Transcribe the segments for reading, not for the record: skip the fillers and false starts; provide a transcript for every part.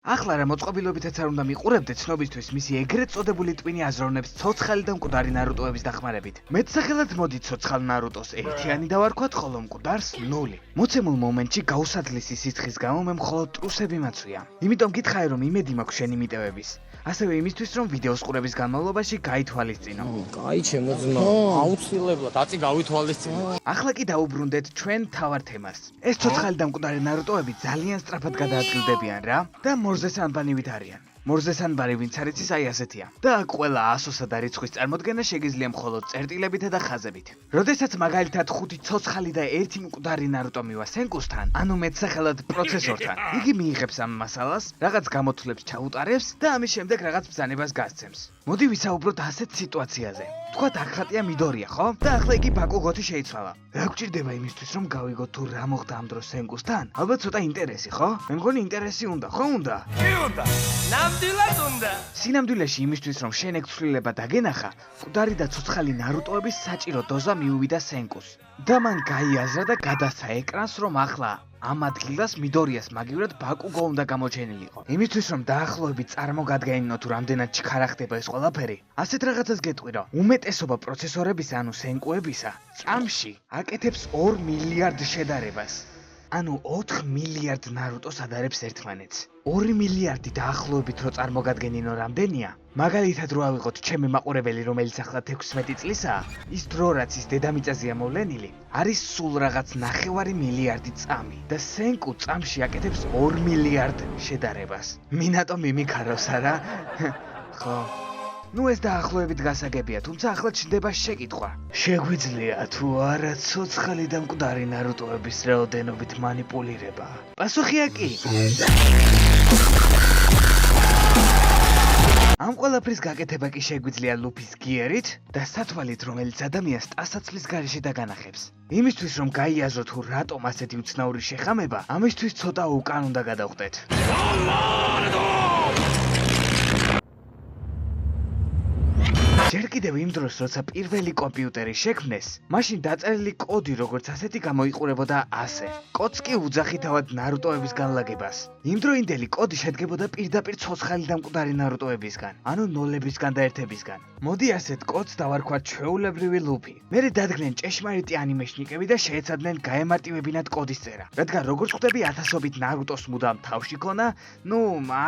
ახლა რა მოწყობილობითაც არ უნდა მიყურებდეთ ცნობისთვის მისი ეგრეთ წოდებული ტვინი აზროვნებს ცოცხალი და მკვდარი ნარუტოების დახმარებით. მეტსახელად მოდით ცოცხალ ნარუტოს ერთიანი დავარქვათ, ხოლო მკვდარს 0. მოცემულ მომენტში გაუსადლისი სიცხის გამო მე მხოლოდ ტრუსები მაცვია. იმიტომ გითხარი რომ იმედი მაქვს შენი მიტევების. ასევე იმისთვის რომ ვიდეოს ყურების განმავლობაში გაითვალისწინო. კაი ჩემო ძმა, აუცილებლად აწი გავითვალისწინო. ახლა კი დაუბრუნდეთ ჩვენ თავარ თემას. ეს ცოცხალი და მკვდარი ნარუტოები ძალიან სწრაფად გადაადგილდებიან რა და მორზეს ანბანივით არიან. მორზეს ანბანი ვინც არის ის აი ასეთია. და აქ ყველა ასოსა და რიცხვის წარმოდგენა შეგიძლია მხოლოდ წერტილებითა და ხაზებით. როდესაც მაგალითად 5 ცოცხალი და 1 მკვდარი ნარუტო მივა სენკუსთან, ანუ მეტსახელად პროცესორთან, იგი მიიღებს ამ მასალას, რაღაც გამოთვლებს ჩაუტარებს და ამის შემდეგ რაღაც ბრძანებას გასცემს. მოდი ვისაუბროთ ასეთ სიტუაციაზე. თქვათ აქ ხატია მიდორია, ხო? და ახლა იგი ბაკუგოთი შეიცვალა. რა გვჭირდება იმისთვის რომ გავიგოთ თუ რა მოხდა ამ დროს სენკუსთან? ალბათ ცოტა ინტერესი, ხო? მე მგონი ინტერესი უნდა, ხო უნდა? კი უნდა. ნამდვილად უნდა. სინამდვილეში იმისთვის რომ შენ ეგ ცვლილება დაგენახა, მკვდარი და ცოცხალი ნარუტოების საჭირო დოზა მიუვიდა სენკუს. და მან გაიაზრა და გადასცა ეკრანს რომ ახლა ამ ადგილას მიდორიას მაგივრად ბაკუგო უნდა გამოჩენილიყო. იმისთვის რომ დაახლოებით წარმოგადგენინო თუ რამდენად ჩქარა ხდება ეს ყველაფერი, ასეთ რაღაცას გეტყვი რომ უმეტესობა პროცესორებისა, ანუ სენკუებისა, წამში აკეთებს 2 მილიარდ შედარებას. ანუ 4 მილიარდ ნარუტოს ადარებს ერთმანეთს. 2 მილიარდი დაახლოებით რო წარმოგადგენინო რამდენია? მაგალითად რო ავიღოთ ჩემი მაყურებელი, რომელიც ახლა 16 წლისაა, ის დრო რაც ის დედამიწაზეა მოვლენილი, არის სულ რაღაც 9 მილიარდი წამი და სენკუ წამში აკეთებს 2 მილიარდ შედარებას. მინატო მიმიქაროს არა? ხო. ნუ ეს დაახლოებით გასაგებია, თუმცა ახლა ჩნდება შეკითხვა. შეგვიძლია თუ არა ცოცხალი და მკვდარი ნარუტოების რაოდენობით მანიპულირება? პასუხია კი. ამ ყველაფრის გაკეთება კი შეგვიძლია ლუფის გიერით და სათვალით, რომელიც ადამიანს ტასაცლის გარეშე დაგანახებს. იმისთვის რომ გაიაზროთ თუ რატომ ასეთი უცნაური შეხამება, ამისთვის ცოტა უკან უნდა გადავხდეთ. ჯერ კიდევ იმ დროს, როცა პირველი კომპიუტერი შექმნეს, მაშინ დაწერილი კოდი როგორც ასეთი გამოიყურებოდა ასე. კოდს კი უძახი თავად ნარუტოების განლაგებას. იმდროინდელი კოდი შედგებოდა პირდაპირ ცოცხალი და მკვდარი ნარუტოებისგან, ანუ ნოლებისგან და ერთებისგან. მოდი ასეთ კოდს დავარქვათ ჩვეულებრივი ლუფი. მერე დადგნენ ჭეშმარიტი ანიმეშნიკები და შეეცადნენ გაემარტივებინათ კოდის წერა. რადგან როგორც ხვდები, ათასობით ნარუტოს მუდამ თავში ქონა,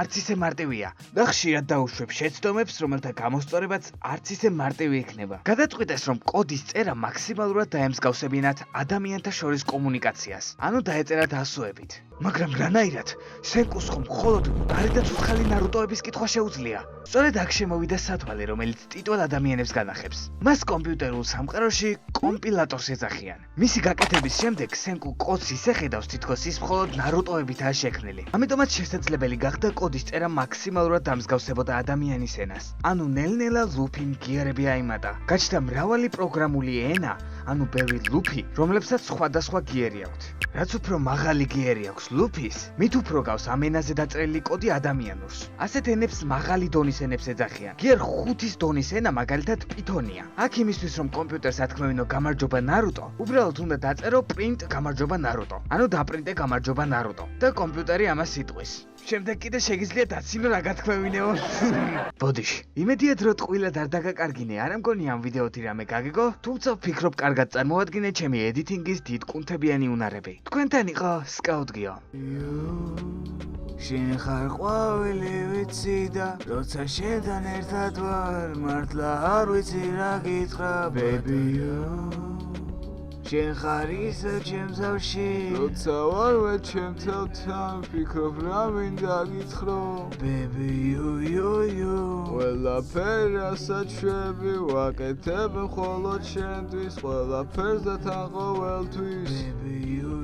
არც ისე მარტივია. და ხშირად დაუშვებს შეცდომებს, რომელთა გამოსწორებაც არც ისე მარტივი იქნება. გადაწყვიტეს, რომ კოდის წერა მაქსიმალურად დაემსგავსებინათ ადამიანთა შორის კომუნიკაციას, ანუ დაეწერათ ასოებით. მაგრამ რანაირად? სენკუს ხომ მხოლოდ მკვდარი და ცოცხალი ნარუტოების კითხვა შეუძლია. სწორედ აქ შემოვიდა სათვალე, რომელიც ტიტულ ადამიანებს განახებს. მას კომპიუტერულ სამყაროში კომპილატორს ეძახიან. მისი გაკეთების შემდეგ სენკუ კოდს ისე ხედავს, თითქოს ის მხოლოდ ნარუტოებითაა შექმნილი. ამიტომაც შესაძლებელი გახდა კოდის წერა მაქსიმალურად დამსგავსებოდა ადამიანის ენას. ანუ ნელ-ნელა ლუფი მგიერები აიმატა. გაჩნდა მრავალი პროგრამული ენა, ანუ ბევრი ლუფი, რომლებსაც სხვადასხვა გიერი აქვთ. რაც უფრო მაღალი გიერი აქვს ლუფის, მით უფრო გავს ამ ენაზე დაწერილი კოდი ადამიანურს. ასეთ ენებს მაღალი დონის ენებს ეძახიან. გიერ 5-ის დონის ენა მაგალითად პითონია. აქ იმისთვის რომ კომპიუტერს ათქმევინო გამარჯობა ნარუტო, უბრალოდ უნდა დაწერო print გამარჯობა ნარუტო. ანუ დაპრინტე გამარჯობა ნარუტო და კომპიუტერი ამას იტყვის. შემდეგ კიდე შეგიძლია დაცინო რა გათქმევინეო. ბოდიში, იმედია დრო ტყუილად არ დაგაკარგინე, არ მგონი ამ ვიდეოთი რამე გაგიგო, თუმცა ვფიქრობ კარგად წარმოადგინე ჩემი ედიტინგის დიდკუნთებიანი უნარები. თქვენთან იყო სკაუტგიო. შენ ხარ ყვავილი ვიცი და როცა შენთან ერთად ვარ, მართლა არ ვიცი რა გითხრა, baby you. შენ ხარ ისე ჩემსავში, როცა ვარვე ჩემ თავთან, ვფიქრობ რა მინდა გითხრო, baby you. ყველაფერ ასაჩვევი ვაკეთებ მხოლოდ შენთვის, ყველაფერს და თან ყოველთვის, baby you.